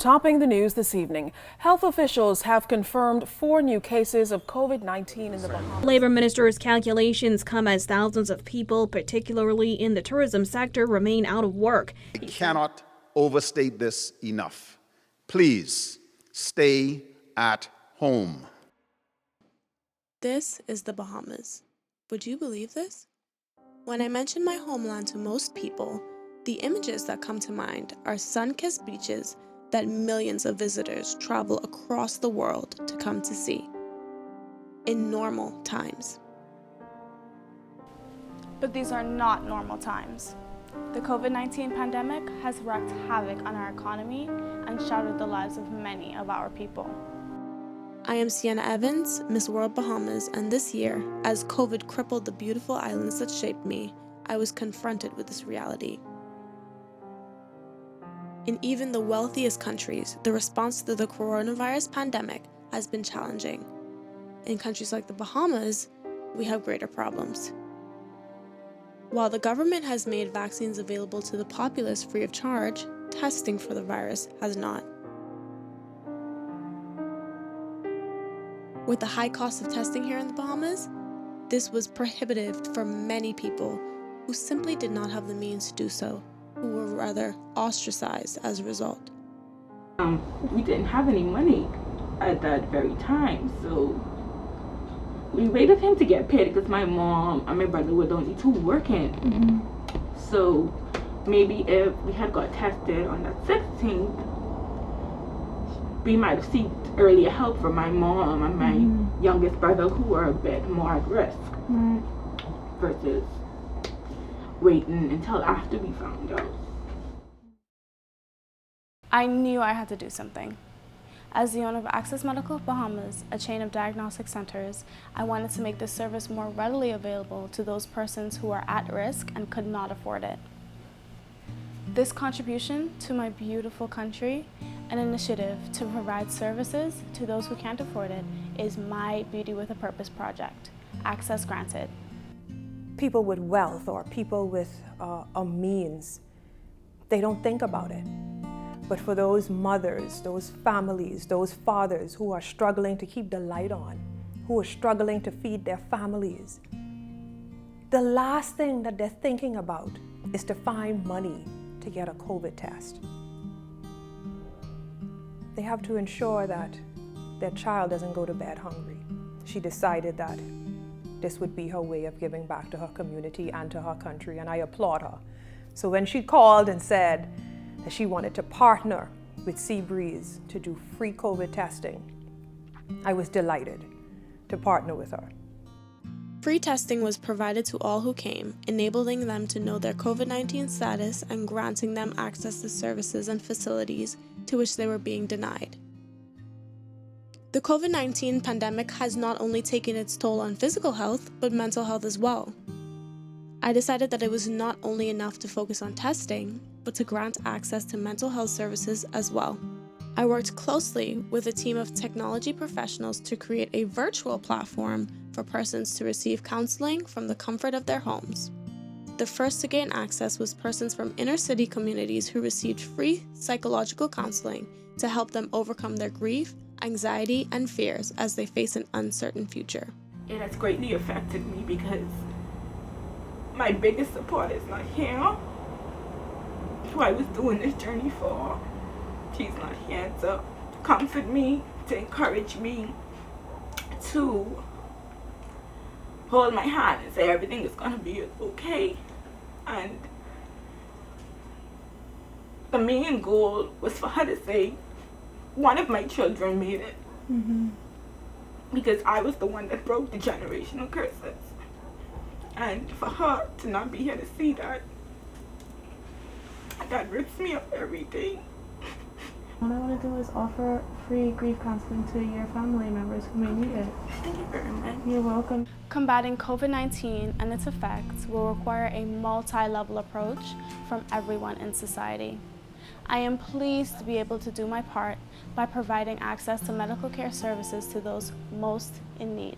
Topping the news this evening, health officials have confirmed 4 new cases of COVID-19 in the Bahamas. Labor Minister's calculations come as thousands of people, particularly in the tourism sector, remain out of work. I cannot overstate this enough. Please stay at home. This is the Bahamas. Would you believe this? When I mention my homeland to most people, the images that come to mind are sun-kissed beaches that millions of visitors travel across the world to come to see in normal times. But these are not normal times. The COVID-19 pandemic has wreaked havoc on our economy and shattered the lives of many of our people. I am Sienna Evans, Miss World Bahamas, and this year, as COVID crippled the beautiful islands that shaped me, I was confronted with this reality. In even the wealthiest countries, the response to the coronavirus pandemic has been challenging. In countries like the Bahamas, we have greater problems. While the government has made vaccines available to the populace free of charge, testing for the virus has not. With the high cost of testing here in the Bahamas, this was prohibitive for many people who simply did not have the means to do so, who were rather ostracized as a result. We didn't have any money at that very time, so we waited for him to get paid because my mom and my brother were the only two working. So maybe if we had got tested on that 16th, we might have seen earlier help from my mom and my youngest brother, who were a bit more at risk, versus waiting until after we found out. I knew I had to do something. As the owner of Access Medical Bahamas, a chain of diagnostic centers, I wanted to make this service more readily available to those persons who are at risk and could not afford it. This contribution to my beautiful country, an initiative to provide services to those who can't afford it, is my Beauty with a Purpose project. Access granted. People with wealth or people with a means, they don't think about it. But for those mothers, those families, those fathers who are struggling to keep the light on, who are struggling to feed their families, the last thing that they're thinking about is to find money to get a COVID test. They have to ensure that their child doesn't go to bed hungry. She decided that this would be her way of giving back to her community and to her country, and I applaud her. So when she called and said that she wanted to partner with Seabreeze to do free COVID testing, I was delighted to partner with her. Free testing was provided to all who came, enabling them to know their COVID-19 status and granting them access to services and facilities to which they were being denied. The COVID-19 pandemic has not only taken its toll on physical health, but mental health as well. I decided that it was not only enough to focus on testing, but to grant access to mental health services as well. I worked closely with a team of technology professionals to create a virtual platform for persons to receive counseling from the comfort of their homes. The first to gain access was persons from inner city communities who received free psychological counseling to help them overcome their grief, anxiety, and fears as they face an uncertain future. It has greatly affected me because my biggest support is not here. Who I was doing this journey for, she's not here to comfort me, to encourage me, to hold my hand and say everything is going to be okay. And the main goal was for her to say, one of my children made it. Because I was the one that broke the generational curses. And for her to not be here to see that, that rips me up every day. What I want to do is offer free grief counseling to your family members who may need it. Thank you very much. You're welcome. Combating COVID-19 and its effects will require a multi-level approach from everyone in society. I am pleased to be able to do my part by providing access to medical care services to those most in need.